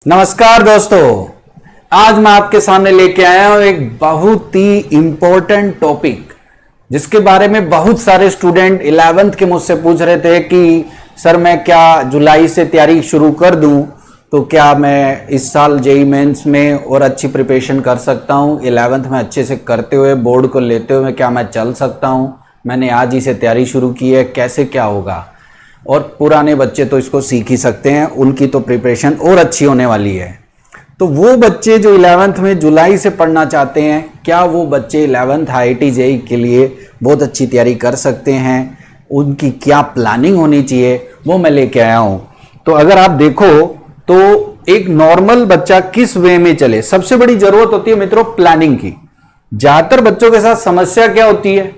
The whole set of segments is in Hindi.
नमस्कार दोस्तों, आज मैं आपके सामने लेके आया हूं एक बहुत ही इंपॉर्टेंट टॉपिक जिसके बारे में बहुत सारे स्टूडेंट 11th के मुझसे पूछ रहे थे कि सर मैं क्या जुलाई से तैयारी शुरू कर दूं, तो क्या मैं इस साल जेईई मेंस में और अच्छी प्रिपरेशन कर सकता हूं। 11th में अच्छे से करते हुए बोर्ड को लेते हुए क्या मैं चल सकता हूं। मैंने आज ही से तैयारी शुरू की है, कैसे क्या होगा। और पुराने बच्चे तो इसको सीख ही सकते हैं, उनकी तो प्रिपरेशन और अच्छी होने वाली है। तो वो बच्चे जो 11th में जुलाई से पढ़ना चाहते हैं, क्या वो बच्चे 11th आईआईटी जेईई के लिए बहुत अच्छी तैयारी कर सकते हैं, उनकी क्या प्लानिंग होनी चाहिए, वो मैं लेके आया हूं। तो अगर आप देखो तो एक नॉर्मल बच्चा किस वे में चले, सबसे बड़ी जरूरत होती है मित्रों प्लानिंग की। ज्यादातर बच्चों के साथ समस्या क्या होती है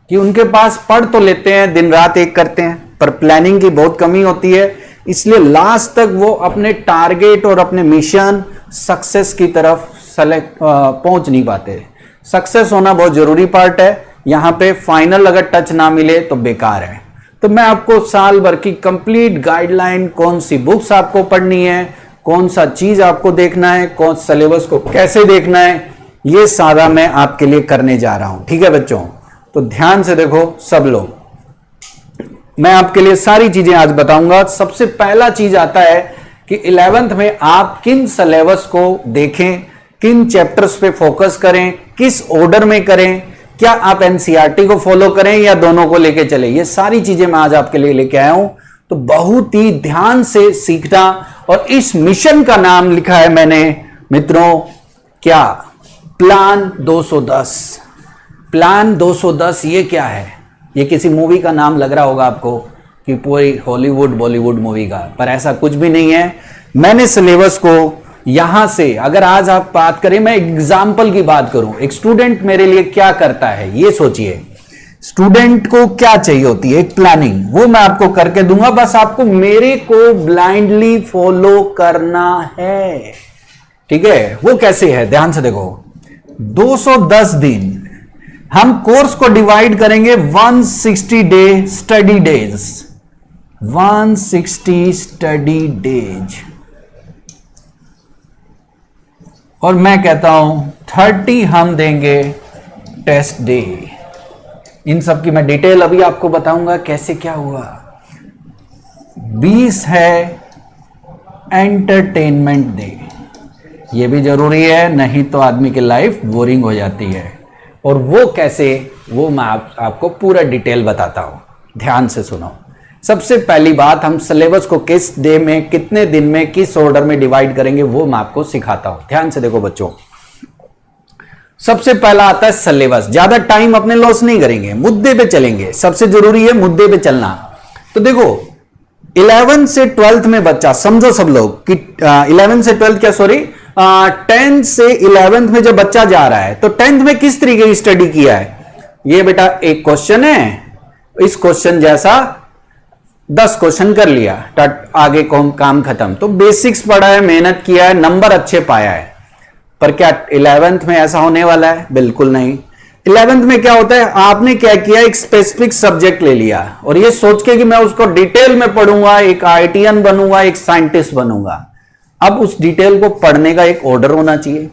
कि उनके पास पढ़ तो लेते हैं, दिन रात एक करते हैं, पर प्लानिंग की बहुत कमी होती है। इसलिए लास्ट तक वो अपने टारगेट और अपने मिशन सक्सेस की तरफ पहुंच नहीं पाते। सक्सेस होना बहुत जरूरी पार्ट है, यहां पे फाइनल अगर टच ना मिले तो बेकार है। तो मैं आपको साल भर की कंप्लीट गाइडलाइन, कौन सी बुक्स आपको पढ़नी है, कौन सा चीज आपको देखना है, कौन सिलेबस को कैसे देखना है, ये सारा मैं आपके लिए करने जा रहा हूं। ठीक है बच्चों, तो ध्यान से देखो सब लोग, मैं आपके लिए सारी चीजें आज बताऊंगा। सबसे पहला चीज आता है कि 11th में आप किन सिलेबस को देखें, किन चैप्टर्स पे फोकस करें, किस ऑर्डर में करें, क्या आप एनसीईआरटी को फॉलो करें या दोनों को लेके चले, ये सारी चीजें मैं आज आपके लिए लेके आया हूं। तो बहुत ही ध्यान से सीखना। और इस मिशन का नाम लिखा है मैंने मित्रों, क्या, प्लान 210। प्लान 210 ये क्या है? ये किसी मूवी का नाम लग रहा होगा आपको कि पूरी हॉलीवुड बॉलीवुड मूवी का, पर ऐसा कुछ भी नहीं है। मैंने सिलेबस को यहां से, अगर आज आप बात करें, मैं एग्जाम्पल की बात करूं, एक स्टूडेंट मेरे लिए क्या करता है ये सोचिए। स्टूडेंट को क्या चाहिए होती है, एक प्लानिंग, वो मैं आपको करके दूंगा। बस आपको मेरे को ब्लाइंडली फॉलो करना है। ठीक है, वो कैसे है ध्यान से देखो। 210 दिन हम कोर्स को डिवाइड करेंगे 160 day study days, 160 study days. और मैं कहता हूं 30 हम देंगे टेस्ट डे। इन सब की मैं डिटेल अभी आपको बताऊंगा कैसे क्या हुआ। 20 है एंटरटेनमेंट डे, ये भी जरूरी है, नहीं तो आदमी की लाइफ बोरिंग हो जाती है। और वो कैसे, वो मैं आपको पूरा डिटेल बताता हूं, ध्यान से सुनो। सबसे पहली बात, हम सिलेबस को किस डे में, कितने दिन में, किस ऑर्डर में डिवाइड करेंगे, वो मैं आपको सिखाता हूं। ध्यान से देखो बच्चों, सबसे पहला आता है सिलेबस। ज्यादा टाइम अपने लॉस नहीं करेंगे, मुद्दे पे चलेंगे। सबसे जरूरी है मुद्दे पे चलना। तो देखो 11 से 12th में बच्चा, समझो सब लोग कि 11 से 12th क्या, सॉरी 10th से 11th में जब बच्चा जा रहा है तो 10th में किस तरीके की स्टडी किया है। ये बेटा एक क्वेश्चन है, इस क्वेश्चन जैसा 10 क्वेश्चन कर लिया, आगे काम खत्म। तो बेसिक्स पढ़ा है, मेहनत किया है, नंबर अच्छे पाया है। पर क्या 11th में ऐसा होने वाला है? बिल्कुल नहीं। 11th में क्या होता है, आपने क्या किया, एक स्पेसिफिक सब्जेक्ट ले लिया और ये सोच के कि मैं उसको डिटेल में पढ़ूंगा, एक आईआईटीएन बनूंगा, एक साइंटिस्ट बनूंगा। अब उस डिटेल को पढ़ने का एक ऑर्डर होना चाहिए।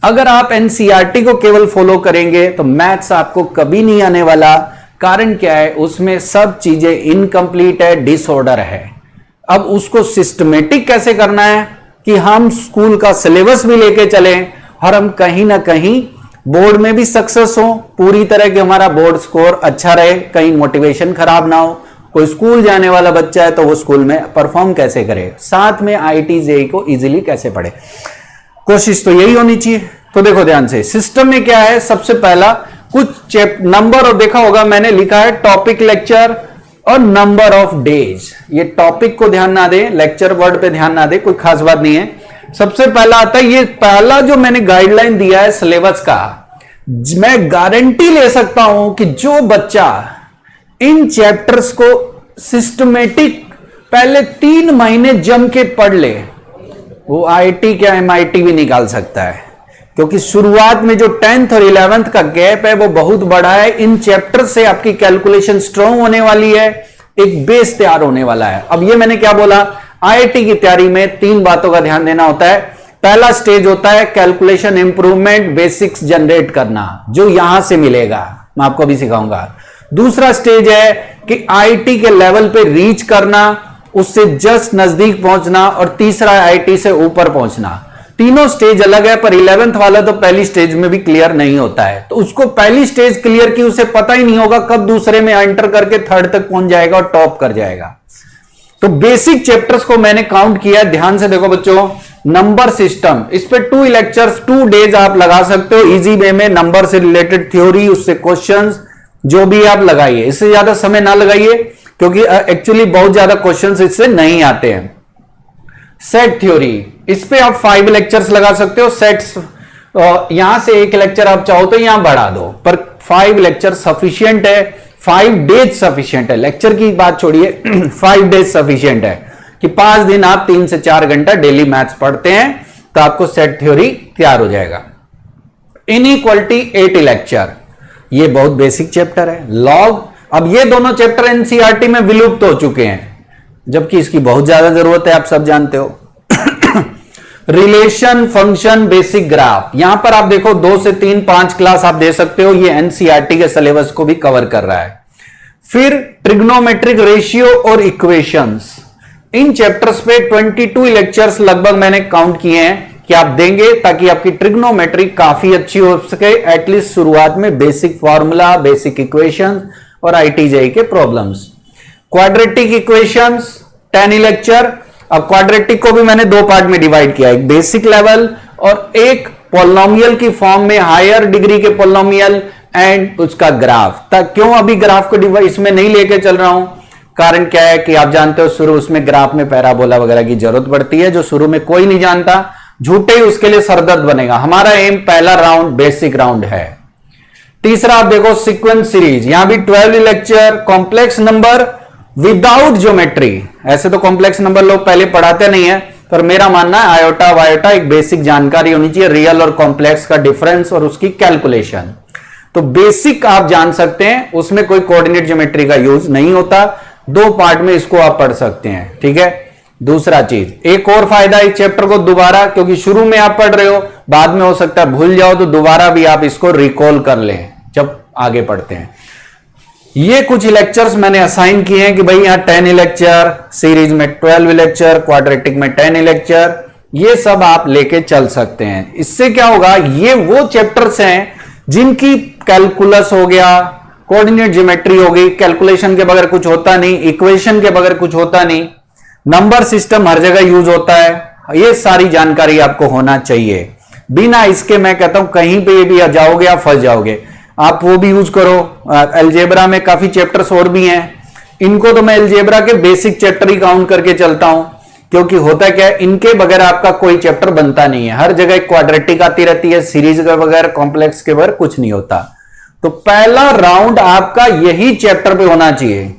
अगर आप एनसीईआरटी को केवल फॉलो करेंगे तो मैथ्स आपको कभी नहीं आने वाला। कारण क्या है, उसमें सब चीजें इनकम्प्लीट है, डिसऑर्डर है। अब उसको सिस्टमेटिक कैसे करना है कि हम स्कूल का सिलेबस भी लेके चलें और हम कहीं ना कहीं बोर्ड में भी सक्सेस हो, पूरी तरह के हमारा बोर्ड स्कोर अच्छा रहे, कहीं मोटिवेशन खराब ना हो। कोई स्कूल जाने वाला बच्चा है तो वो स्कूल में परफॉर्म कैसे करे, साथ में आईआईटी जेईई को इजीली कैसे पढ़े, कोशिश तो यही होनी चाहिए। तो देखो ध्यान से, सिस्टम में क्या है, सबसे पहला कुछ नंबर, और देखा होगा मैंने लिखा है टॉपिक, लेक्चर और नंबर ऑफ डेज। ये टॉपिक को ध्यान ना दे, लेक्चर वर्ड पे ध्यान ना दे, कोई खास बात नहीं है। सबसे पहला आता है, ये पहला जो मैंने गाइडलाइन दिया है सिलेबस का, मैं गारंटी ले सकता हूं कि जो बच्चा इन चैप्टर्स को सिस्टमेटिक पहले 3 महीने जम के पढ़ ले, वो आईआईटी क्या एमआईटी भी निकाल सकता है। क्योंकि शुरुआत में जो 10th और 11th का गैप है वो बहुत बड़ा है। इन चैप्टर से आपकी कैलकुलेशन स्ट्रांग होने वाली है, एक बेस तैयार होने वाला है। अब ये मैंने क्या बोला, आईआईटी की तैयारी में 3 बातों का ध्यान देना होता है। पहला स्टेज होता है कैलकुलेशन इंप्रूवमेंट, बेसिक्स जनरेट करना, जो यहां से मिलेगा, मैं आपको अभी सिखाऊंगा। दूसरा स्टेज है कि आईआईटी के लेवल पे रीच करना, उससे जस्ट नजदीक पहुंचना, और तीसरा आईआईटी से ऊपर पहुंचना। तीनों स्टेज अलग है, पर 11th वाला तो पहली स्टेज में भी क्लियर नहीं होता है, तो उसको पहली स्टेज क्लियर की उसे पता ही नहीं होगा कब दूसरे में एंटर करके थर्ड तक पहुंच जाएगा और टॉप कर जाएगा। तो बेसिक चैप्टर्स को मैंने काउंट किया, ध्यान से देखो बच्चों। नंबर सिस्टम, इस पे 2 लेक्चर्स 2 डेज आप लगा सकते हो इजी वे में। नंबर से रिलेटेड थ्योरी, उससे क्वेश्चंस जो भी आप लगाइए, इससे ज्यादा समय ना लगाइए क्योंकि एक्चुअली बहुत ज्यादा क्वेश्चंस इससे नहीं आते हैं। सेट थ्योरी, इस पे आप 5 लेक्चर्स लगा सकते हो। सेट्स यहां से 1 लेक्चर आप चाहो तो यहां बढ़ा दो, पर 5 लेक्चर सफिशियंट है, 5 डेज सफिशियंट है। लेक्चर की बात छोड़िए 5 डेज सफिशियंट है कि 5 दिन आप 3 से 4 घंटा डेली मैथ्स पढ़ते हैं तो आपको सेट थ्योरी तैयार हो जाएगा। इनइक्वालिटी 8 लेक्चर, ये बहुत बेसिक चैप्टर है। लॉग, अब ये दोनों चैप्टर एनसीईआरटी में विलुप्त हो चुके हैं, जबकि इसकी बहुत ज्यादा जरूरत है, आप सब जानते हो। रिलेशन, फंक्शन, बेसिक ग्राफ, यहां पर आप देखो 2 से 3 5 क्लास आप दे सकते हो, ये एनसीईआरटी के सिलेबस को भी कवर कर रहा है। फिर ट्रिग्नोमेट्रिक रेशियो और इक्वेशंस, इन चैप्टर्स पे 22 लेक्चर्स लगभग मैंने काउंट किए हैं कि आप देंगे ताकि आपकी ट्रिग्नोमेट्री काफी अच्छी हो सके, एटलीस्ट शुरुआत में बेसिक फॉर्मूला, बेसिक इक्वेशन और आईटीजेई के प्रॉब्लम्स। Quadratic equations 10 lecture. अब क्वाड्रेटिक को भी मैंने 2 पार्ट में डिवाइड किया, एक बेसिक लेवल और एक पॉलिनोमियल की फॉर्म में हायर डिग्री के पॉलिनोमियल एंड उसका ग्राफ। तक क्यों अभी ग्राफ को इसमें नहीं लेके चल रहा हूं, कारण क्या है कि आप जानते हो शुरू उसमें ग्राफ में पैराबोला वगैरह की जरूरत पड़ती है, जो शुरू में कोई नहीं जानता, झूठे ही उसके लिए सरदर्द बनेगा। हमारा एम पहला राउंड बेसिक राउंड है। तीसरा आप देखो सीक्वेंस सीरीज, यहां भी 12 lecture, complex number without geometry. ऐसे तो कॉम्प्लेक्स नंबर लोग पहले पढ़ाते नहीं है, पर मेरा मानना है आयोटा वायोटा एक बेसिक जानकारी होनी चाहिए, रियल और कॉम्प्लेक्स का डिफरेंस और उसकी कैलकुलेशन। तो बेसिक आप जान सकते हैं, उसमें कोई कोऑर्डिनेट ज्योमेट्री का यूज नहीं होता। 2 पार्ट में इसको आप पढ़ सकते हैं, ठीक है। दूसरा चीज, एक और फायदा इस चैप्टर को दोबारा, क्योंकि शुरू में आप पढ़ रहे हो, बाद में हो सकता है भूल जाओ, तो दोबारा भी आप इसको रिकॉल कर लें जब आगे पढ़ते हैं। ये कुछ लेक्चर्स मैंने असाइन किए हैं कि भाई यहां 10 लेक्चर, सीरीज में 12 लेक्चर, क्वाड्रेटिक में 10 लेक्चर, ये सब आप लेके चल सकते हैं। इससे क्या होगा, ये वो चैप्टर्स हैं जिनकी कैलकुलस हो गया, कोऑर्डिनेट ज्योमेट्री हो गई, कैलकुलेशन के बगैर कुछ होता नहीं, इक्वेशन के बगैर कुछ होता नहीं, नंबर सिस्टम हर जगह यूज होता है, ये सारी जानकारी आपको होना चाहिए। बिना इसके मैं कहता हूं कहीं पे भी जाओगे आप फंस जाओगे। आप वो भी यूज करो, अलजेब्रा में काफी चैप्टर्स और भी हैं, इनको तो मैं अलजेब्रा के बेसिक चैप्टर ही काउंट करके चलता हूं, क्योंकि होता क्या है, इनके बगैर आपका कोई चैप्टर बनता नहीं है। हर जगह क्वाड्रेटिक आती रहती है, सीरीज के बगैर, कॉम्प्लेक्स के बगैर कुछ नहीं होता। तो पहला राउंड आपका यही चैप्टर पे होना चाहिए,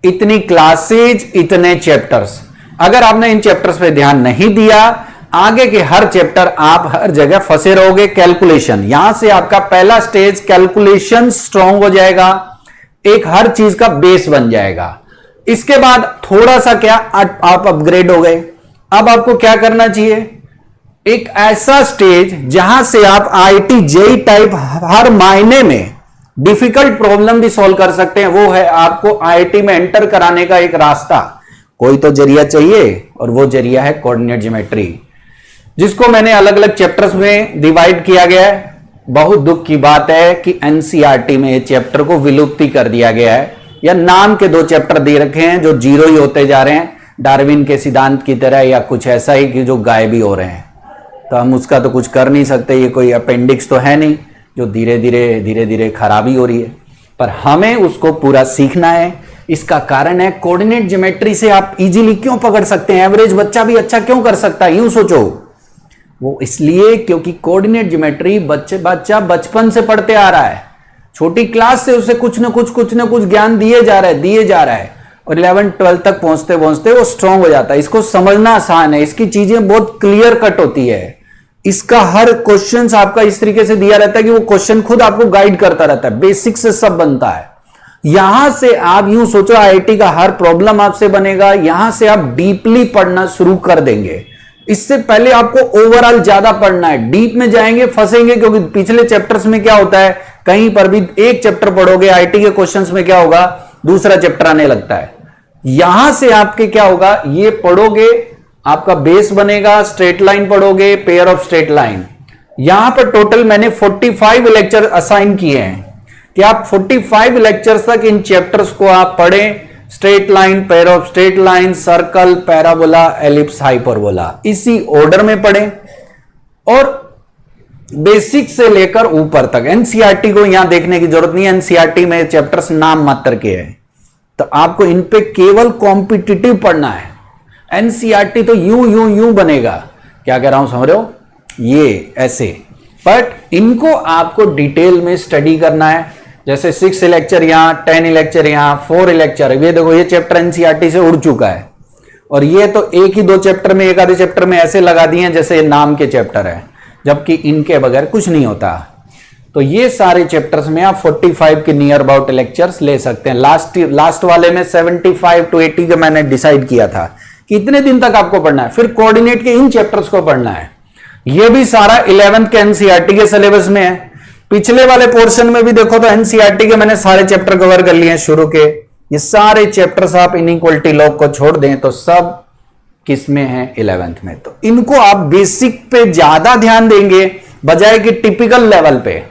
इतनी क्लासेज, इतने चैप्टर्स। अगर आपने इन चैप्टर्स पे ध्यान नहीं दिया, आगे के हर चैप्टर आप हर जगह फंसे रहोगे। कैलकुलेशन, यहां से आपका पहला स्टेज कैलकुलेशन स्ट्रांग हो जाएगा, एक हर चीज का बेस बन जाएगा। इसके बाद थोड़ा सा क्या आप अपग्रेड हो गए। अब आपको क्या करना चाहिए, एक ऐसा स्टेज जहां से आप आईआईटी जेईई टाइप हर मायने में डिफिकल्ट प्रॉब्लम भी सॉल्व कर सकते हैं। वो है आपको आईआईटी में एंटर कराने का एक रास्ता, कोई तो जरिया चाहिए, और वो जरिया है कोऑर्डिनेट ज्योमेट्री, जिसको मैंने अलग अलग चैप्टर्स में डिवाइड किया गया है। बहुत दुख की बात है कि एनसीईआरटी में ये चैप्टर को विलुप्ति कर दिया गया है, या नाम के 2 चैप्टर दे रखे हैं जो 0 ही होते जा रहे हैं, डार्विन के सिद्धांत की तरह, या कुछ ऐसा ही कि जो गायब ही हो रहे हैं। तो हम उसका तो कुछ कर नहीं सकते, ये कोई अपेंडिक्स तो है नहीं जो धीरे धीरे खराबी हो रही है, पर हमें उसको पूरा सीखना है। इसका कारण है कोऑर्डिनेट ज्योमेट्री से आप इजीली क्यों पकड़ सकते हैं, एवरेज बच्चा भी अच्छा क्यों कर सकता है, यूं सोचो। वो इसलिए क्योंकि कोऑर्डिनेट ज्योमेट्री बच्चा बचपन से पढ़ते आ रहा है, छोटी क्लास से उसे कुछ ना कुछ ज्ञान दिए जा रहा है, और 11 12 तक पहुंचते पहुंचते वो स्ट्रांग हो जाता है। इसको समझना आसान है, इसकी चीजें बहुत क्लियर कट होती है। इसका हर क्वेश्चन आपका इस तरीके से दिया रहता है कि वो क्वेश्चन खुद आपको गाइड करता रहता है, बेसिक से सब बनता है। यहां से आप यूं सोचो आईआईटी का हर प्रॉब्लम आपसे बनेगा, यहां से आप डीपली पढ़ना शुरू कर देंगे। इससे पहले आपको ओवरऑल ज्यादा पढ़ना है, डीप में जाएंगे फंसेंगे, क्योंकि पिछले चैप्टर्स में क्या होता है, कहीं पर भी एक चैप्टर पढ़ोगे आईआईटी के क्वेश्चंस में क्या होगा, दूसरा चैप्टर आने लगता है। यहां से आपके क्या होगा, ये पढ़ोगे आपका बेस बनेगा, स्ट्रेट लाइन पढ़ोगे, पेयर ऑफ स्ट्रेट लाइन। यहां पर टोटल मैंने 45 लेक्चर असाइन किए हैं कि आप 45 लेक्चर्स तक इन चैप्टर्स को आप पढ़ें, straight line, pair of straight line, circle, parabola, ellipse, hyperbola, इसी ऑर्डर में पढ़ें। और बेसिक से लेकर ऊपर तक एनसीईआरटी को यहां देखने की जरूरत नहीं है, एनसीईआरटी में चैप्टर्स नाम मात्र के हैं, तो आपको इन पे केवल कॉम्पिटिटिव पढ़ना है। एनसीईआरटी तो यूं यूं यूं बनेगा, क्या कह रहा हूं समझ रहे हो, ये ऐसे, बट इनको आपको डिटेल में स्टडी करना है। जैसे 6 लेक्चर यहां, 10 लेक्चर यहां, 4 लेक्चर, ये देखो ये चैप्टर एनसीईआरटी से उड़ चुका है, और ये तो एक ही 2 चैप्टर में, एक आधे चैप्टर में ऐसे लगा दिए हैं जैसे नाम के चैप्टर है, जबकि इनके बगैर कुछ नहीं होता। तो ये सारे चैप्टर्स में आप 45 के नियर अबाउट लेक्चर्स ले सकते हैं। लास्ट वाले में 75 to 80 का मैंने डिसाइड किया था कि इतने दिन तक आपको पढ़ना है, फिर कोऑर्डिनेट के इन चैप्टर्स को पढ़ना है। ये भी सारा 11th के एनसीईआरटी के सिलेबस में है। पिछले वाले पोर्शन में भी देखो तो एनसीईआरटी के मैंने सारे चैप्टर कवर कर लिए हैं शुरू के। ये सारे चैप्टर्स आप इनइक्वालिटी लॉ को छोड़ दें तो सब किसमें है, 11th में। तो इनको आप बेसिक पे ज्यादा ध्यान देंगे बजाय कि टिपिकल लेवल पे,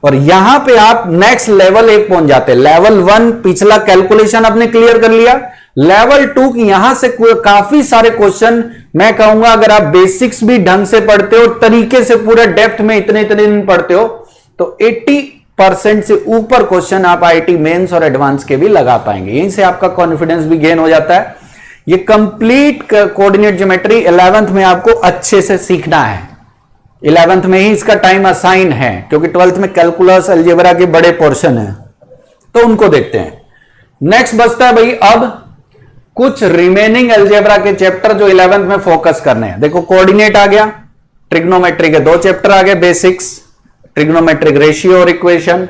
और यहां पे आप नेक्स्ट लेवल 1 पहुंच जाते हैं। लेवल 1 पिछला कैलकुलेशन आपने क्लियर कर लिया, लेवल 2 की यहां से काफी सारे क्वेश्चन, मैं कहूंगा अगर आप बेसिक्स भी ढंग से पढ़ते हो, तरीके से पूरा डेप्थ में इतने इतने दिन पढ़ते हो, तो 80% से ऊपर क्वेश्चन आप आईआईटी मेंस और एडवांस के भी लगा पाएंगे। यहीं से आपका कॉन्फिडेंस भी गेन हो जाता है। ये कंप्लीट कोऑर्डिनेट ज्योमेट्री 11th में आपको अच्छे से सीखना है। 11th में ही इसका टाइम असाइन है, क्योंकि 12th में कैलकुलस, अलजेब्रा के बड़े पोर्शन है, तो उनको देखते हैं। नेक्स्ट बचता है भाई अब कुछ रिमेनिंग अलजेब्रा के चैप्टर जो 11th में फोकस करने हैं। देखो कोऑर्डिनेट आ गया, ट्रिग्नोमेट्री के 2 चैप्टर आ गए, बेसिक्स, ट्रिग्नोमेट्रिक रेशियो और इक्वेशन,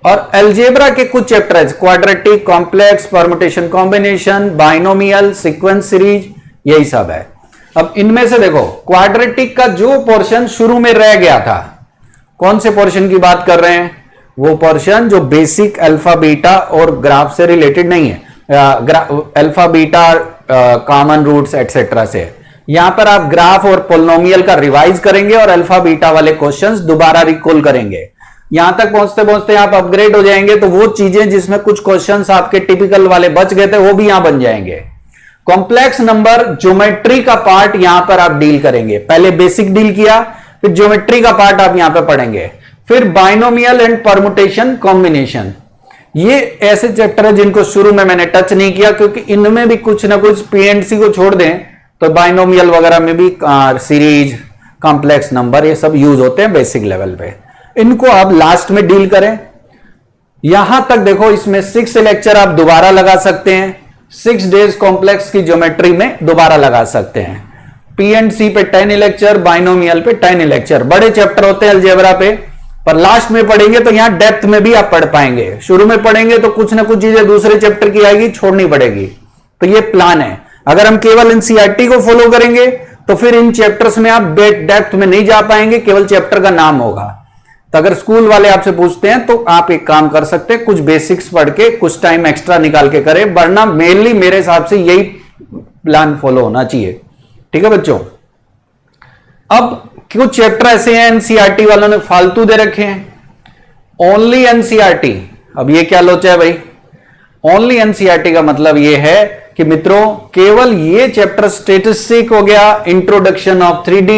और अलजेब्रा के कुछ चैप्टर है, quadratic, complex, permutation combination, binomial, sequence series, यही सब है। अब इनमें से देखो क्वाड्रेटिक का जो पोर्शन शुरू में रह गया था, कौन से पोर्शन की बात कर रहे हैं, वो पोर्शन जो बेसिक अल्फा बीटा और ग्राफ से रिलेटेड नहीं है, alpha beta common roots etcetera से। यहां पर आप ग्राफ और पोलिनोमियल का रिवाइज करेंगे और अल्फा बीटा वाले क्वेश्चंस दोबारा रिकॉल करेंगे। यहां तक पहुंचते पहुंचते आप अपग्रेड हो जाएंगे, तो वो चीजें जिसमें कुछ क्वेश्चंस आपके टिपिकल वाले बच गए थे वो भी यहां बन जाएंगे। कॉम्प्लेक्स नंबर ज्योमेट्री का पार्ट यहां पर आप डील करेंगे। पहले बेसिक डील किया, फिर ज्योमेट्री का पार्ट आप यहां पर पढ़ेंगे, फिर बाइनोमियल एंड परमुटेशन कॉम्बिनेशन। ये ऐसे चैप्टर है जिनको शुरू में मैंने टच नहीं किया, क्योंकि इनमें भी कुछ ना कुछ पीएनसी को छोड़ दें तो बाइनोमियल वगैरह में भी सीरीज, कॉम्प्लेक्स नंबर, ये सब यूज होते हैं बेसिक लेवल पे। इनको आप लास्ट में डील करें। यहां तक देखो इसमें 6 लेक्चर आप दोबारा लगा सकते हैं, 6 डेज कॉम्प्लेक्स की ज्योमेट्री में दोबारा लगा सकते हैं। पीएनसी पे 10 लेक्चर, बाइनोमियल पे 10 लेक्चर, बड़े चैप्टर होते हैं अलजेब्रा पे, पर लास्ट में पढ़ेंगे तो यहां डेप्थ में भी आप पढ़ पाएंगे। शुरू में पढ़ेंगे तो कुछ ना कुछ चीजें दूसरे चैप्टर की आएगी, छोड़नी पड़ेगी। तो ये प्लान है। अगर हम केवल एनसीईआरटी को फॉलो करेंगे तो फिर इन चैप्टर्स में आप डेप्थ में नहीं जा पाएंगे, केवल चैप्टर का नाम होगा। तो अगर स्कूल वाले आपसे पूछते हैं तो आप एक काम कर सकते हैं, कुछ बेसिक्स पढ़ के कुछ टाइम एक्स्ट्रा निकाल के करें, वरना मेनली मेरे हिसाब से यही प्लान फॉलो होना चाहिए। ठीक है बच्चों। अब कुछ चैप्टर ऐसे हैं एनसीईआरटी वालों ने फालतू दे रखे हैं, ओनली एनसीईआरटी। अब ये क्या लोचा है भाई, ओनली एनसीईआरटी का मतलब ये है कि मित्रों केवल ये चैप्टर स्टैटिस्टिक हो गया, introduction of 3D,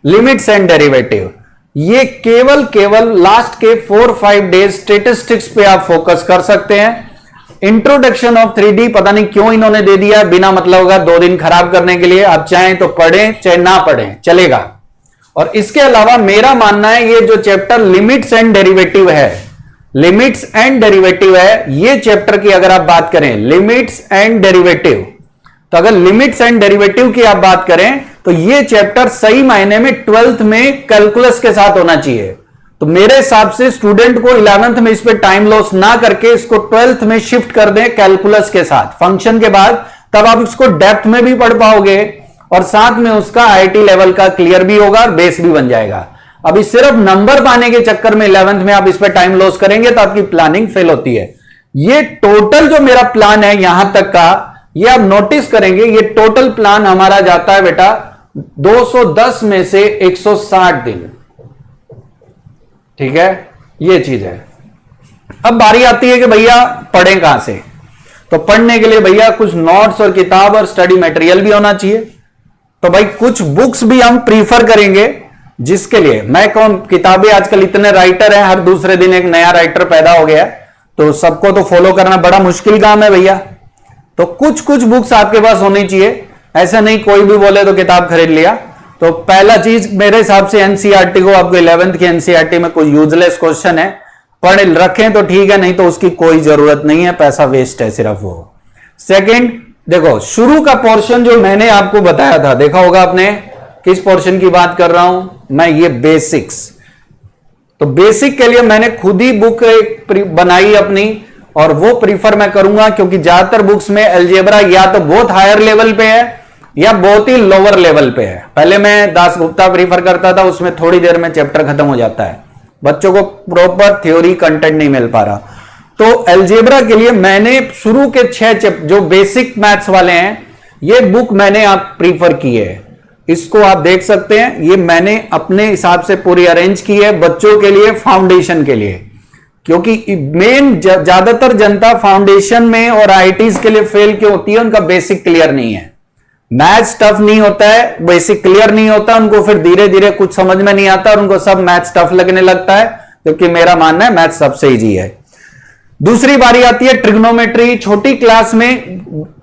limits and derivative, ये केवल लास्ट के 4-5 डेज स्टैटिस्टिक्स पे आप फोकस कर सकते हैं। इंट्रोडक्शन ऑफ 3D पता नहीं क्यों इन्होंने दे दिया, बिना मतलब का 2 दिन खराब करने के लिए। आप चाहें तो पढ़ें चाहे ना पढ़ें, चलेगा। और इसके अलावा मेरा मानना है ये जो चैप्टर लिमिट्स एंड डेरिवेटिव है, लिमिट्स एंड डेरिवेटिव है, ये चैप्टर की अगर आप बात करें, लिमिट्स एंड डेरिवेटिव, तो अगर लिमिट्स एंड डेरिवेटिव की आप बात करें तो ये चैप्टर सही मायने में 12th में कैलकुलस के साथ होना चाहिए। तो मेरे हिसाब से स्टूडेंट को 11th में इस पे टाइम लॉस ना करके इसको 12th में शिफ्ट कर दें कैलकुलस के साथ, फंक्शन के बाद, तब आप इसको डेप्थ में भी पढ़ पाओगे और साथ में उसका आईआईटी लेवल का क्लियर भी होगा और बेस भी बन जाएगा। अभी सिर्फ नंबर पाने के चक्कर में 11th में आप इस पे टाइम लॉस करेंगे तो आपकी प्लानिंग फेल होती है। ये टोटल जो मेरा प्लान है यहां तक का, ये आप नोटिस करेंगे, ये टोटल प्लान हमारा जाता है बेटा 210 में से 160 दिन। ठीक है, ये चीज है। अब बारी आती है कि भैया पढ़ें कहां से। तो पढ़ने के लिए भैया कुछ नोट्स और किताब और स्टडी मटेरियल भी होना चाहिए। तो भाई कुछ बुक्स भी हम प्रीफर करेंगे, जिसके लिए मैं कौन, किताबें आजकल इतने राइटर हैं, हर दूसरे दिन एक नया राइटर पैदा हो गया है, तो सबको तो फॉलो करना बड़ा मुश्किल काम है भैया। तो कुछ कुछ बुक्स आपके पास होनी चाहिए, ऐसा नहीं कोई भी बोले तो किताब खरीद लिया। तो पहला चीज मेरे हिसाब से एनसीईआरटी को, आपको 11th की एनसीईआरटी में कोई यूजलेस क्वेश्चन है पढ़ रखें तो ठीक है, नहीं तो उसकी कोई जरूरत नहीं है, पैसा वेस्ट है सिर्फ वो। सेकंड, देखो शुरू का पोर्शन जो मैंने आपको बताया था, देखा होगा आपने, किस पोर्शन की बात कर रहा हूं मैं, ये बेसिक्स। तो बेसिक के लिए मैंने खुद ही बुक बनाई अपनी, और वो प्रीफर मैं करूंगा क्योंकि ज्यादातर बुक्स में अलजेब्रा या तो बहुत हायर लेवल पे है या बहुत ही लोअर लेवल पे है। पहले मैं दासगुप्ता प्रीफर करता था, उसमें थोड़ी देर में चैप्टर खत्म हो जाता है, बच्चों को प्रॉपर थ्योरी कंटेंट नहीं मिल पा रहा। तो अलजेब्रा के लिए मैंने शुरू के 6 जो बेसिक मैथ्स वाले हैं, ये बुक मैंने आप प्रीफर की है, इसको आप देख सकते हैं। ये मैंने अपने हिसाब से पूरी अरेंज की है बच्चों के लिए, फाउंडेशन के लिए, क्योंकि मेन ज्यादातर जनता फाउंडेशन में और आईआईटीज के लिए फेल क्यों होती है, उनका बेसिक क्लियर नहीं है। मैथ्स टफ नहीं होता है, बेसिक क्लियर नहीं होता, उनको फिर धीरे धीरे कुछ समझ में नहीं आता और उनको सब मैथ्स टफ लगने लगता है, क्योंकि मेरा मानना है मैथ्स सबसे इजी है। दूसरी बारी आती है ट्रिग्नोमेट्री। छोटी क्लास में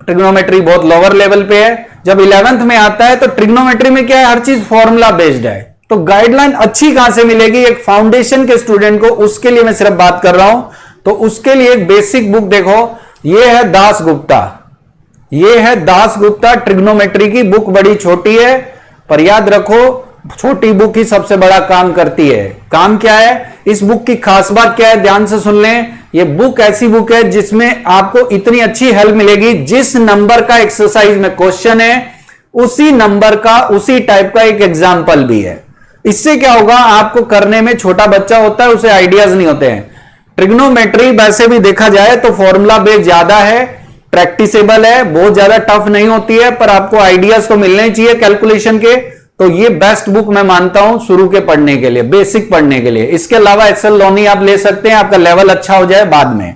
ट्रिग्नोमेट्री बहुत लोअर लेवल पे है, जब 11th में आता है तो ट्रिग्नोमेट्री में क्या है, हर चीज फॉर्मूला बेस्ड है। तो गाइडलाइन अच्छी कहां से मिलेगी एक फाउंडेशन के स्टूडेंट को, उसके लिए मैं सिर्फ बात कर रहा हूं। तो उसके लिए एक बेसिक बुक देखो, ये है दासगुप्ता, ये है दासगुप्ता ट्रिग्नोमेट्री की बुक। बड़ी छोटी है पर याद रखो, छोटी बुक ही सबसे बड़ा काम करती है। काम क्या है, इस बुक की खास बात क्या है, ध्यान से सुन लें। ये बुक ऐसी बुक है जिसमें आपको इतनी अच्छी हेल्प मिलेगी, जिस नंबर का एक्सरसाइज में क्वेश्चन है उसी नंबर का, उसी टाइप का एक एग्जाम्पल भी है। इससे क्या होगा, आपको करने में, छोटा बच्चा होता है उसे आइडियाज नहीं होते हैं। ट्रिग्नोमेट्री वैसे भी देखा जाए तो फॉर्मूला बेस्ड ज्यादा है, प्रैक्टिसेबल है, बहुत ज्यादा टफ नहीं होती है, पर आपको आइडियाज तो मिलने चाहिए कैलकुलेशन के। तो ये बेस्ट बुक मैं मानता हूं शुरू के पढ़ने के लिए, बेसिक पढ़ने के लिए। इसके अलावा एक्सेल लोनी आप ले सकते हैं, आपका लेवल अच्छा हो जाए बाद में,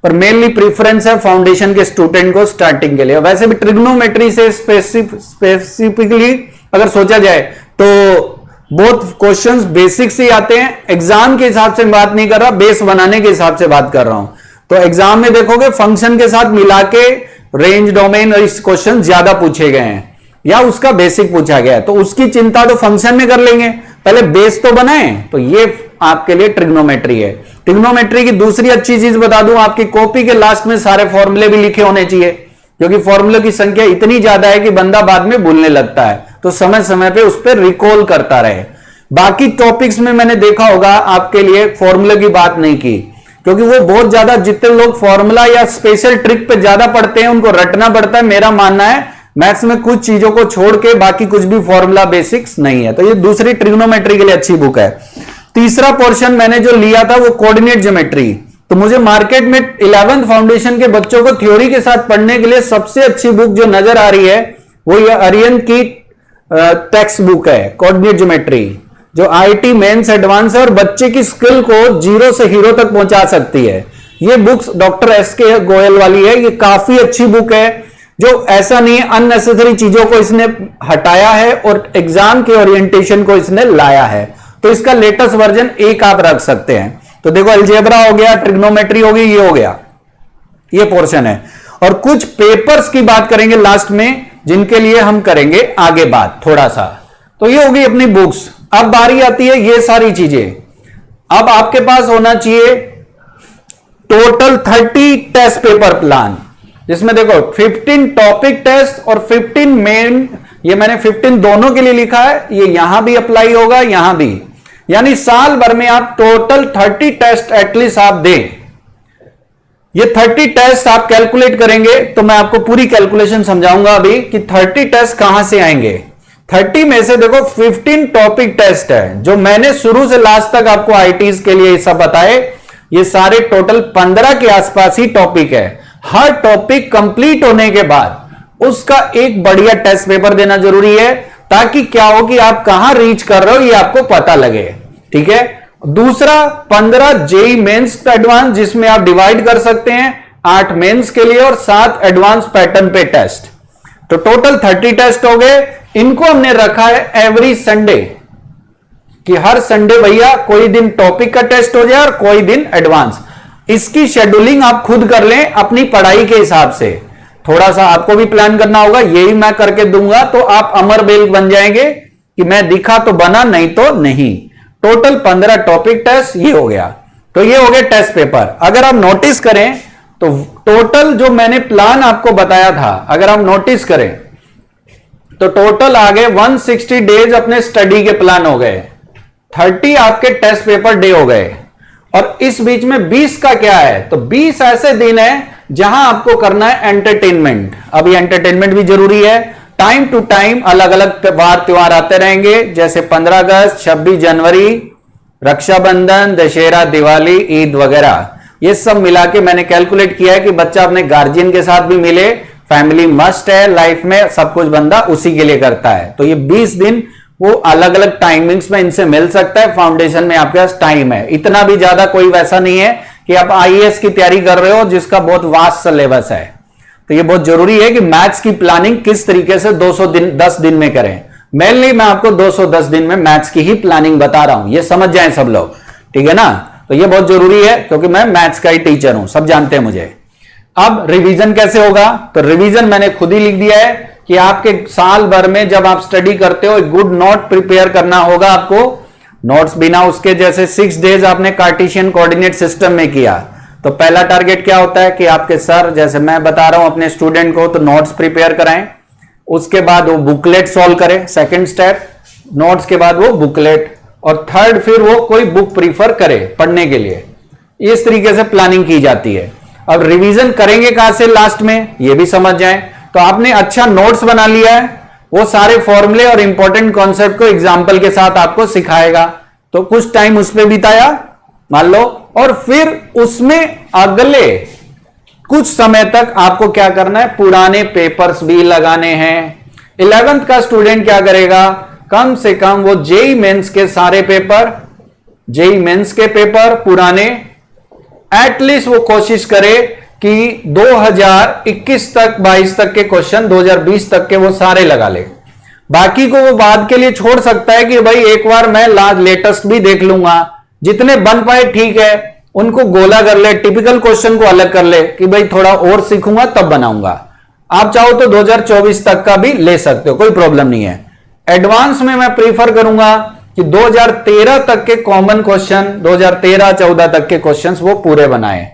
पर मेनली प्रीफरेंस है फाउंडेशन के स्टूडेंट को स्टार्टिंग के लिए। वैसे भी ट्रिग्नोमेट्री से स्पेसिफिकली अगर सोचा जाए तो बहुत क्वेश्चंस बेसिक से आते हैं। एग्जाम के हिसाब से बात नहीं कर रहा, बेस बनाने के हिसाब से बात कर रहा हूं। तो एग्जाम में देखोगे फंक्शन के साथ मिला के रेंज, डोमेन और इस क्वेश्चन ज्यादा पूछे गए हैं या उसका बेसिक पूछा गया है, तो उसकी चिंता तो फंक्शन में कर लेंगे, पहले बेस तो बनाए। तो ये आपके लिए ट्रिग्नोमेट्री है। ट्रिग्नोमेट्री की दूसरी अच्छी चीज बता दूं, आपकी कॉपी के लास्ट में सारे फॉर्मूले भी लिखे होने चाहिए, क्योंकि फॉर्मूले की संख्या इतनी ज्यादा है कि बंदा बाद में भूलने लगता है, तो समय समय पे उस पर रिकॉल करता रहे। बाकी टॉपिक्स में मैंने देखा होगा आपके लिए फॉर्मूले की बात नहीं की, क्योंकि वो बहुत ज्यादा, जितने लोग फॉर्मूला या स्पेशल ट्रिक पे ज्यादा पढ़ते हैं उनको रटना पड़ता है। मेरा मानना है मैथ्स में कुछ चीजों को छोड़ के बाकी कुछ भी फॉर्मूला बेसिक्स नहीं है। तो ये दूसरी ट्रिग्नोमेट्री के लिए अच्छी बुक है। तीसरा पोर्शन मैंने जो लिया था वो कोऑर्डिनेट ज्योमेट्री। तो मुझे मार्केट में 11th फाउंडेशन के बच्चों को थ्योरी के साथ पढ़ने के लिए सबसे अच्छी बुक जो नजर आ रही है वो ये आर्यन की टेक्स्ट बुक है, कोऑर्डिनेट ज्योमेट्री, जो आईआईटी मेंस एडवांस है और बच्चे की स्किल को जीरो से हीरो तक पहुंचा सकती है। ये बुक्स डॉक्टर एसके गोयल वाली है, ये काफी अच्छी बुक है, जो ऐसा नहीं है अननेसेसरी चीजों को इसने हटाया है और एग्जाम के ओरिएंटेशन को इसने लाया है। तो इसका लेटेस्ट वर्जन एक आप रख सकते हैं। तो देखो अलजेब्रा हो गया, ट्रिग्नोमेट्री हो गई, ये हो गया, ये पोर्शन है। और कुछ पेपर्स की बात करेंगे लास्ट में, जिनके लिए हम करेंगे आगे बात थोड़ा सा। तो ये होगी अपनी बुक्स। अब बारी आती है ये सारी चीजें। अब आपके पास होना चाहिए टोटल 30 टेस्ट पेपर प्लान, जिसमें देखो 15 टॉपिक टेस्ट और 15 मेन। ये मैंने 15 दोनों के लिए लिखा है, ये यहां भी अप्लाई होगा, यहां भी। यानी साल भर में आप टोटल 30 टेस्ट एटलीस्ट आप दें। ये 30 टेस्ट आप कैलकुलेट करेंगे तो मैं आपको पूरी कैलकुलेशन समझाऊंगा अभी कि 30 टेस्ट कहां से आएंगे। 30 में से देखो 15 टॉपिक टेस्ट है जो मैंने शुरू से लास्ट तक आपको आईटीज के लिए सब बताए। ये सारे टोटल 15 के आसपास ही टॉपिक है। हर टॉपिक कंप्लीट होने के बाद उसका एक बढ़िया टेस्ट पेपर देना जरूरी है, ताकि क्या हो कि आप कहां रीच कर रहे हो ये आपको पता लगे। ठीक है। दूसरा 15 जेई मेंस एडवांस, जिसमें आप डिवाइड कर सकते हैं 8 मेंस के लिए और 7 एडवांस पैटर्न पे टेस्ट। तो टोटल 30 टेस्ट हो गए। इनको हमने रखा है एवरी संडे, कि हर संडे भैया कोई दिन टॉपिक का टेस्ट हो जाए और कोई दिन एडवांस। इसकी शेड्यूलिंग आप खुद कर लें अपनी पढ़ाई के हिसाब से। थोड़ा सा आपको भी प्लान करना होगा, यही मैं करके दूंगा तो आप अमर बेल बन जाएंगे कि मैं दिखा तो बना, नहीं तो नहीं। टोटल 15 टॉपिक टेस्ट ये हो गया। तो ये हो गए टेस्ट पेपर। अगर आप नोटिस करें तो टोटल जो मैंने प्लान आपको बताया था, अगर आप नोटिस करें तो टोटल आ गए 160 डेज अपने स्टडी के प्लान हो गए, 30 आपके टेस्ट पेपर डे हो गए। और इस बीच में 20 का क्या है, तो 20 ऐसे दिन है जहां आपको करना है एंटरटेनमेंट। अभी एंटरटेनमेंट भी जरूरी है। टाइम टू टाइम अलग अलग वार त्योहार आते रहेंगे, जैसे 15 अगस्त, 26 जनवरी, रक्षाबंधन, दशहरा, दिवाली, ईद वगैरह। ये सब मिला के मैंने कैलकुलेट किया है कि बच्चा अपने गार्जियन के साथ भी मिले। फैमिली मस्ट है लाइफ में, सब कुछ बंदा उसी के लिए करता है। तो ये 20 दिन वो अलग अलग टाइमिंग्स में इनसे मिल सकता है। फाउंडेशन में आपके पास टाइम है, इतना भी ज्यादा कोई वैसा नहीं है कि आप आईएएस की तैयारी कर रहे हो जिसका बहुत वास्ट सिलेबस है। तो ये बहुत जरूरी है कि मैथ्स की प्लानिंग किस तरीके से 10 दिन में करें। मेनली मैं आपको 210 दिन में मैथ्स की ही प्लानिंग बता रहा हूं, ये समझ जाएं सब लोग। ठीक है ना। तो ये बहुत जरूरी है क्योंकि मैं मैथ्स का ही टीचर हूं, सब जानते हैं मुझे। अब रिवीजन कैसे होगा, तो रिवीजन मैंने खुद ही लिख दिया है कि आपके साल भर में जब आप स्टडी करते हो एक गुड नोट प्रिपेयर करना होगा आपको। नोट्स बिना उसके, जैसे 6 डेज आपने कार्टेशियन कोऑर्डिनेट सिस्टम में किया, तो पहला टारगेट क्या होता है कि आपके सर, जैसे मैं बता रहा हूं अपने स्टूडेंट को, तो नोट्स प्रिपेयर कराएं। उसके बाद वो बुकलेट सॉल्व करें, सेकंड स्टेप। नोट्स के बाद वो बुकलेट, और थर्ड फिर वो कोई बुक प्रीफर करे पढ़ने के लिए। इस तरीके से प्लानिंग की जाती है। अब रिवीजन करेंगे कहां से लास्ट में, ये भी समझ जाएं। तो आपने अच्छा नोट्स बना लिया है, वो सारे फॉर्मूले और इंपॉर्टेंट कॉन्सेप्ट को एग्जाम्पल के साथ आपको सिखाएगा। तो कुछ टाइम उस पर बिताया मान लो, और फिर उसमें अगले कुछ समय तक आपको क्या करना है, पुराने पेपर्स भी लगाने हैं। 11th का स्टूडेंट क्या करेगा, कम से कम वो जेई मेंस के सारे पेपर, जेई मेंस के पेपर पुराने, एटलीस्ट वो कोशिश करे कि 2021 तक 22 तक के क्वेश्चन 2020 तक के वो सारे लगा ले। बाकी को वो बाद के लिए छोड़ सकता है कि भाई एक बार मैं लेटेस्ट भी देख लूंगा, जितने बन पाए ठीक है, उनको गोला कर ले, टिपिकल क्वेश्चन को अलग कर ले कि भाई थोड़ा और सीखूंगा तब बनाऊंगा। आप चाहो तो 2024 तक का भी ले सकते हो, कोई प्रॉब्लम नहीं है। एडवांस में मैं प्रीफर करूंगा कि 2013 तक के कॉमन क्वेश्चन, 2013-14 तक के क्वेश्चंस वो पूरे बनाए।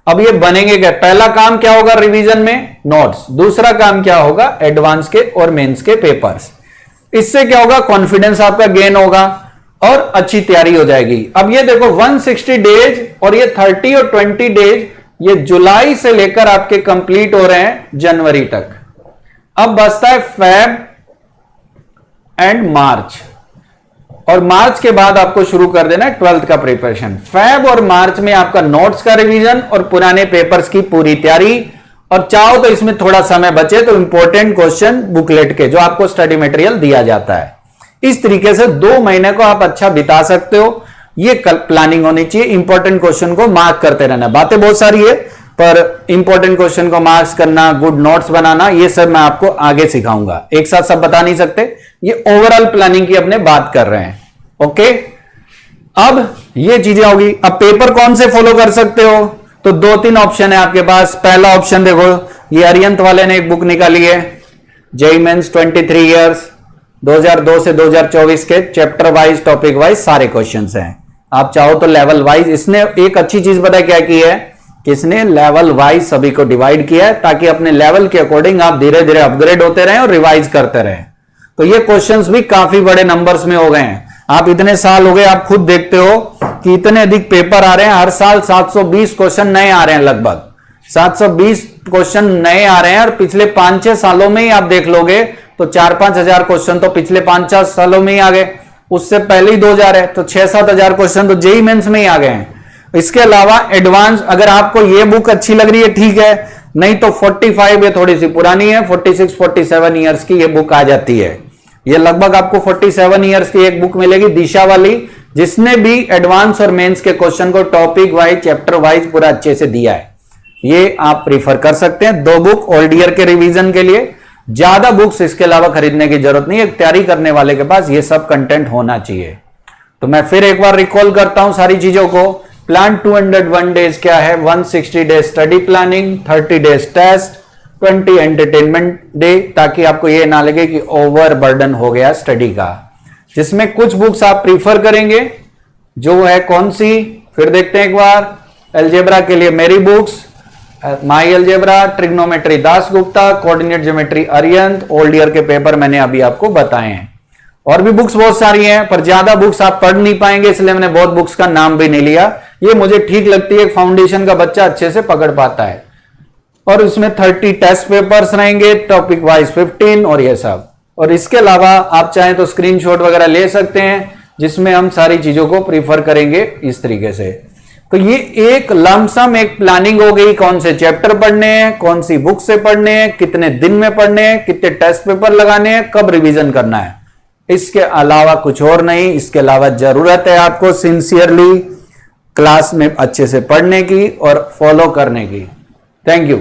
अब ये बनेंगे क्या, पहला काम क्या होगा रिवीजन में, नोट्स। दूसरा काम क्या होगा, एडवांस के और मेंस के पेपर्स। इससे क्या होगा, कॉन्फिडेंस आपका गेन होगा और अच्छी तैयारी हो जाएगी। अब ये देखो 160 डेज और ये 30 और 20 डेज, ये जुलाई से लेकर आपके कंप्लीट हो रहे हैं जनवरी तक। अब बचता है फेब एंड मार्च, और मार्च के बाद आपको शुरू कर देना है 12th का प्रिपरेशन। फेब और मार्च में आपका नोट्स का रिवीजन और पुराने पेपर्स की पूरी तैयारी, और चाहो तो इसमें थोड़ा समय बचे तो इंपॉर्टेंट क्वेश्चन बुकलेट के जो आपको स्टडी मटेरियल दिया जाता है। इस तरीके से 2 महीने को आप अच्छा बिता सकते हो। ये प्लानिंग होनी चाहिए। इंपॉर्टेंट क्वेश्चन को मार्क करते रहना। बातें बहुत सारी है, पर इंपॉर्टेंट क्वेश्चन को मार्क्स करना, गुड नोट्स बनाना, ये सब मैं आपको आगे सिखाऊंगा। एक साथ सब बता नहीं सकते, ये ओवरऑल प्लानिंग की अपने बात कर रहे हैं। ओके, अब ये चीजें होगी। अब पेपर कौन से फॉलो कर सकते हो, तो 2-3 ऑप्शन है आपके पास। पहला ऑप्शन देखो, ये अरियंत वाले ने एक बुक निकाली है, जेईई मेंस 23 इयर्स 2002 से 2024 के चैप्टर वाइज, टॉपिक वाइज सारे क्वेश्चंस हैं। आप चाहो तो लेवल वाइज, इसने एक अच्छी चीज पता क्या की है, किसने लेवल वाइज सभी को डिवाइड किया है, ताकि अपने लेवल के अकॉर्डिंग आप धीरे धीरे अपग्रेड होते रहें और रिवाइज करते रहें। तो ये क्वेश्चंस भी काफी बड़े नंबर्स में हो गए हैं। आप इतने साल हो गए, आप खुद देखते हो कि इतने अधिक पेपर आ रहे हैं, हर साल 720 क्वेश्चन नए आ रहे हैं, लगभग 720 क्वेश्चन नए आ रहे हैं। और पिछले 5-6 सालों में ही आप देख लोगे तो 4-5 हजार क्वेश्चन तो पिछले 5-4 सालों में ही आ गए। उससे पहले ही 2000 है तो 6-7 हजार क्वेश्चन तो जेईई मेंस में ही आ गए हैं। इसके अलावा एडवांस, अगर आपको ये बुक अच्छी लग रही है ठीक है, नहीं तो 45, ये थोड़ी सी पुरानी है, 46-47 ईयर्स की ये बुक आ जाती है। ये लगभग आपको 47 ईयर्स की एक बुक मिलेगी, दिशा वाली, जिसने भी एडवांस और मेंस के क्वेश्चन को टॉपिक वाइज, चैप्टर वाइज पूरा अच्छे से दिया है। ये आप प्रीफर कर सकते हैं। 2 बुक ऑल ईयर के रिवीजन के लिए, ज्यादा बुक्स इसके अलावा खरीदने की जरूरत नहीं है। तैयारी करने वाले के पास ये सब कंटेंट होना चाहिए। तो मैं फिर एक बार रिकॉल करता हूं सारी चीजों को। प्लान 201 डेज क्या है? 160 days study planning, 30 days test, 20 entertainment day, ताकि आपको ये ना लगे कि ओवर बर्डन हो गया स्टडी का। जिसमें कुछ बुक्स आप प्रीफर करेंगे, जो है कौन सी, फिर देखते हैं एक बार। अलजेब्रा के लिए मेरी books, my algebra, trigonometry Das Gupta, coordinate geometry Arihant, old year के पेपर मैंने अभी आपको बताए हैं। और भी बुक्स बहुत सारी हैं, पर ज्यादा बुक्स आप पढ़ नहीं पाएंगे, इसलिए मैंने बहुत बुक्स का नाम भी नहीं लिया। ये मुझे ठीक लगती है, फाउंडेशन का बच्चा अच्छे से पकड़ पाता है। और उसमें 30 टेस्ट पेपर्स रहेंगे, टॉपिक वाइज 15 और ये सब। और इसके अलावा आप चाहें तो स्क्रीनशॉट वगैरह ले सकते हैं, जिसमें हम सारी चीजों को प्रीफर करेंगे इस तरीके से। तो ये एक लमसम एक प्लानिंग हो गई, कौन से चैप्टर पढ़ने हैं, कौन सी बुक से पढ़ने हैं, कितने दिन में पढ़ने हैं, कितने टेस्ट पेपर लगाने हैं, कब रिवीजन करना है। इसके अलावा कुछ और नहीं। इसके अलावा जरूरत है आपको सिंसियरली क्लास में अच्छे से पढ़ने की और फॉलो करने की। Thank you.